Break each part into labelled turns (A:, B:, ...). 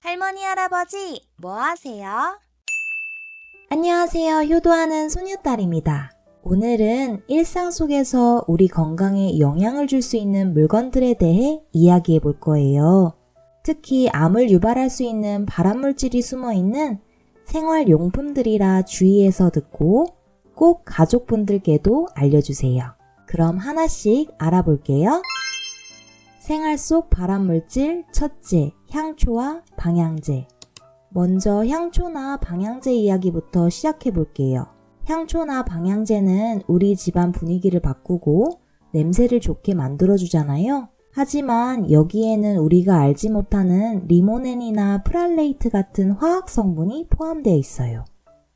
A: 할머니, 할아버지, 뭐 하세요?
B: 안녕하세요. 효도하는 소녀딸입니다. 오늘은 일상 속에서 우리 건강에 영향을 줄 수 있는 물건들에 대해 이야기해 볼 거예요. 특히 암을 유발할 수 있는 발암물질이 숨어 있는 생활용품들이라 주의해서 듣고 꼭 가족분들께도 알려주세요. 그럼 하나씩 알아볼게요. 생활 속 발암물질 첫째, 향초와 방향제. 먼저 향초나 방향제 이야기부터 시작해 볼게요. 향초나 방향제는 우리 집안 분위기를 바꾸고 냄새를 좋게 만들어주잖아요. 하지만 여기에는 우리가 알지 못하는 리모넨이나 프랄레이트 같은 화학 성분이 포함되어 있어요.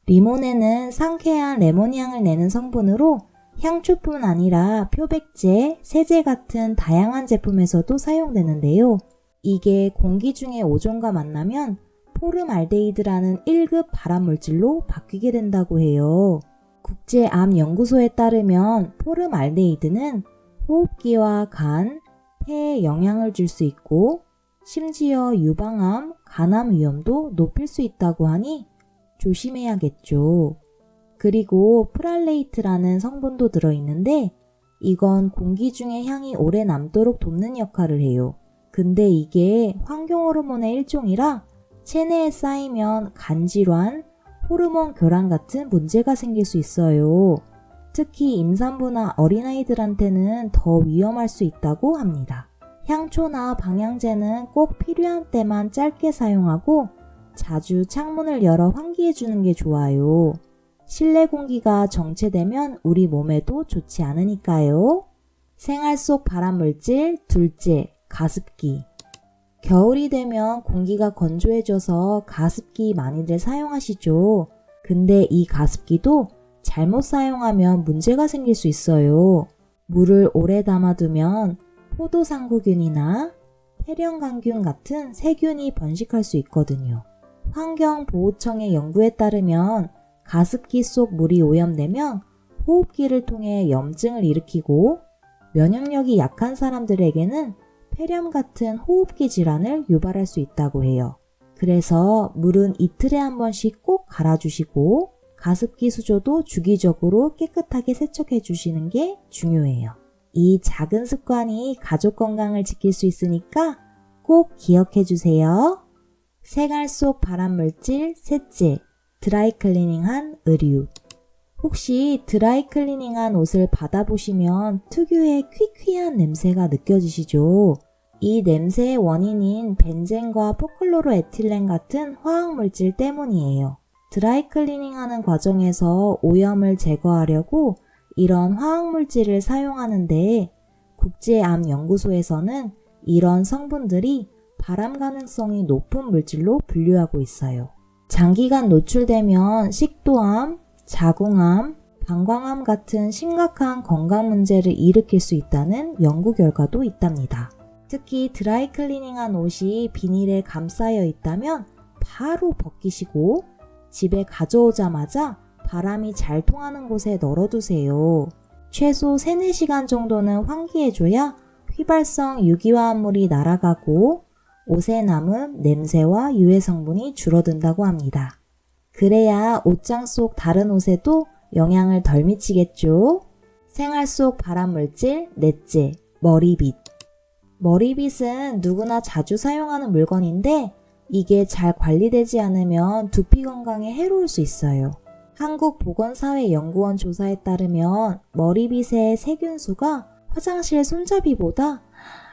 B: 리모넨은 상쾌한 레몬향을 내는 성분으로 향초뿐 아니라 표백제, 세제 같은 다양한 제품에서도 사용되는데요. 이게 공기 중에 오존과 만나면 포름알데히드라는 1급 발암물질로 바뀌게 된다고 해요. 국제암연구소에 따르면 포름알데히드는 호흡기와 간, 폐에 영향을 줄 수 있고 심지어 유방암, 간암 위험도 높일 수 있다고 하니 조심해야겠죠. 그리고 프랄레이트라는 성분도 들어있는데 이건 공기 중에 향이 오래 남도록 돕는 역할을 해요. 근데 이게 환경호르몬의 일종이라 체내에 쌓이면 간질환, 호르몬 교란 같은 문제가 생길 수 있어요. 특히 임산부나 어린아이들한테는 더 위험할 수 있다고 합니다. 향초나 방향제는 꼭 필요한 때만 짧게 사용하고 자주 창문을 열어 환기해주는 게 좋아요. 실내 공기가 정체되면 우리 몸에도 좋지 않으니까요. 생활 속 발암물질 둘째, 가습기. 겨울이 되면 공기가 건조해져서 가습기 많이들 사용하시죠. 근데 이 가습기도 잘못 사용하면 문제가 생길 수 있어요. 물을 오래 담아두면 포도상구균이나 폐렴桿균 같은 세균이 번식할 수 있거든요. 환경보호청의 연구에 따르면 가습기 속 물이 오염되면 호흡기를 통해 염증을 일으키고 면역력이 약한 사람들에게는 폐렴 같은 호흡기 질환을 유발할 수 있다고 해요. 그래서 물은 이틀에 한 번씩 꼭 갈아주시고 가습기 수조도 주기적으로 깨끗하게 세척해 주시는 게 중요해요. 이 작은 습관이 가족 건강을 지킬 수 있으니까 꼭 기억해 주세요. 생활 속 발암물질 셋째, 드라이클리닝한 의류. 혹시 드라이클리닝한 옷을 받아보시면 특유의 퀴퀴한 냄새가 느껴지시죠? 이 냄새의 원인인 벤젠과 포클로로에틸렌 같은 화학물질 때문이에요. 드라이클리닝하는 과정에서 오염을 제거하려고 이런 화학물질을 사용하는데 국제암연구소에서는 이런 성분들이 발암 가능성이 높은 물질로 분류하고 있어요. 장기간 노출되면 식도암, 자궁암, 방광암 같은 심각한 건강 문제를 일으킬 수 있다는 연구 결과도 있답니다. 특히 드라이클리닝한 옷이 비닐에 감싸여 있다면 바로 벗기시고 집에 가져오자마자 바람이 잘 통하는 곳에 널어두세요. 최소 3-4시간 정도는 환기해줘야 휘발성 유기화합물이 날아가고 옷에 남은 냄새와 유해 성분이 줄어든다고 합니다. 그래야 옷장 속 다른 옷에도 영향을 덜 미치겠죠? 생활 속 발암물질 넷째, 머리빗. 머리빗은 누구나 자주 사용하는 물건인데 이게 잘 관리되지 않으면 두피 건강에 해로울 수 있어요. 한국보건사회연구원 조사에 따르면 머리빗의 세균수가 화장실 손잡이보다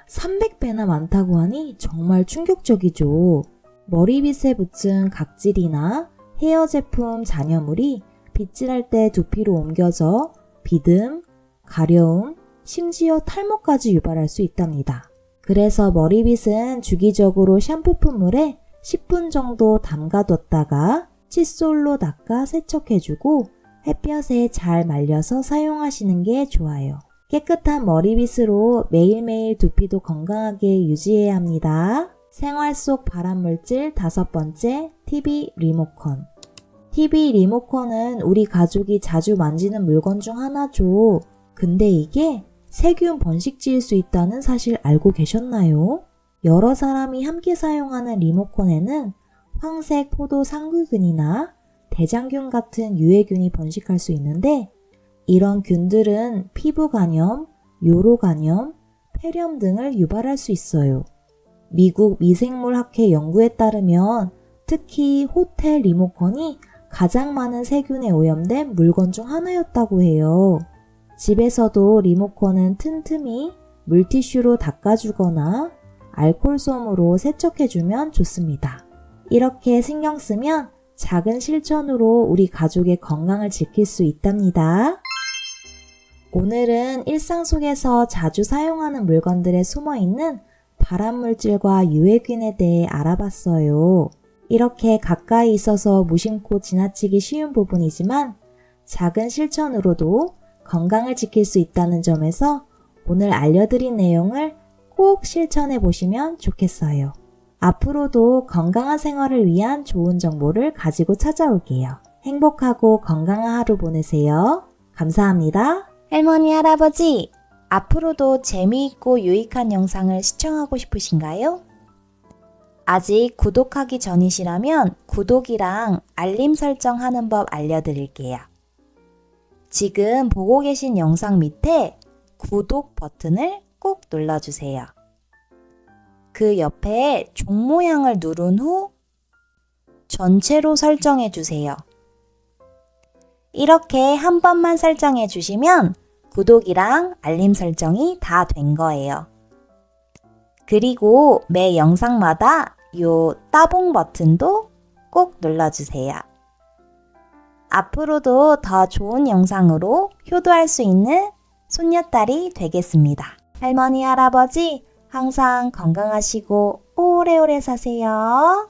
B: 300배나 많다고 하니 정말 충격적이죠. 머리빗에 붙은 각질이나 헤어 제품 잔여물이 빗질할 때 두피로 옮겨져 비듬, 가려움, 심지어 탈모까지 유발할 수 있답니다. 그래서 머리빗은 주기적으로 샴푸품 물에 10분 정도 담가뒀다가 칫솔로 닦아 세척해주고 햇볕에 잘 말려서 사용하시는 게 좋아요. 깨끗한 머리빗으로 매일매일 두피도 건강하게 유지해야 합니다. 생활 속 발암물질 5번째, TV 리모컨. TV 리모컨은 우리 가족이 자주 만지는 물건 중 하나죠. 근데 이게 세균 번식지일 수 있다는 사실 알고 계셨나요? 여러 사람이 함께 사용하는 리모컨에는 황색 포도 상구균이나 대장균 같은 유해균이 번식할 수 있는데 이런 균들은 피부 감염, 요로 감염, 폐렴 등을 유발할 수 있어요. 미국 미생물학회 연구에 따르면 특히 호텔 리모컨이 가장 많은 세균에 오염된 물건 중 하나였다고 해요. 집에서도 리모컨은 틈틈이 물티슈로 닦아주거나 알콜솜으로 세척해주면 좋습니다. 이렇게 신경 쓰면 작은 실천으로 우리 가족의 건강을 지킬 수 있답니다. 오늘은 일상 속에서 자주 사용하는 물건들에 숨어있는 발암물질과 유해균에 대해 알아봤어요. 이렇게 가까이 있어서 무심코 지나치기 쉬운 부분이지만 작은 실천으로도 건강을 지킬 수 있다는 점에서 오늘 알려드린 내용을 꼭 실천해 보시면 좋겠어요. 앞으로도 건강한 생활을 위한 좋은 정보를 가지고 찾아올게요. 행복하고 건강한 하루 보내세요. 감사합니다.
A: 할머니, 할아버지, 앞으로도 재미있고 유익한 영상을 시청하고 싶으신가요? 아직 구독하기 전이시라면 구독이랑 알림 설정하는 법 알려드릴게요. 지금 보고 계신 영상 밑에 구독 버튼을 꼭 눌러주세요. 그 옆에 종 모양을 누른 후 전체로 설정해 주세요. 이렇게 한 번만 설정해 주시면 구독이랑 알림 설정이 다 된 거예요. 그리고 매 영상마다 요 따봉 버튼도 꼭 눌러주세요. 앞으로도 더 좋은 영상으로 효도할 수 있는 손녀딸이 되겠습니다. 할머니, 할아버지, 항상 건강하시고 오래오래 사세요.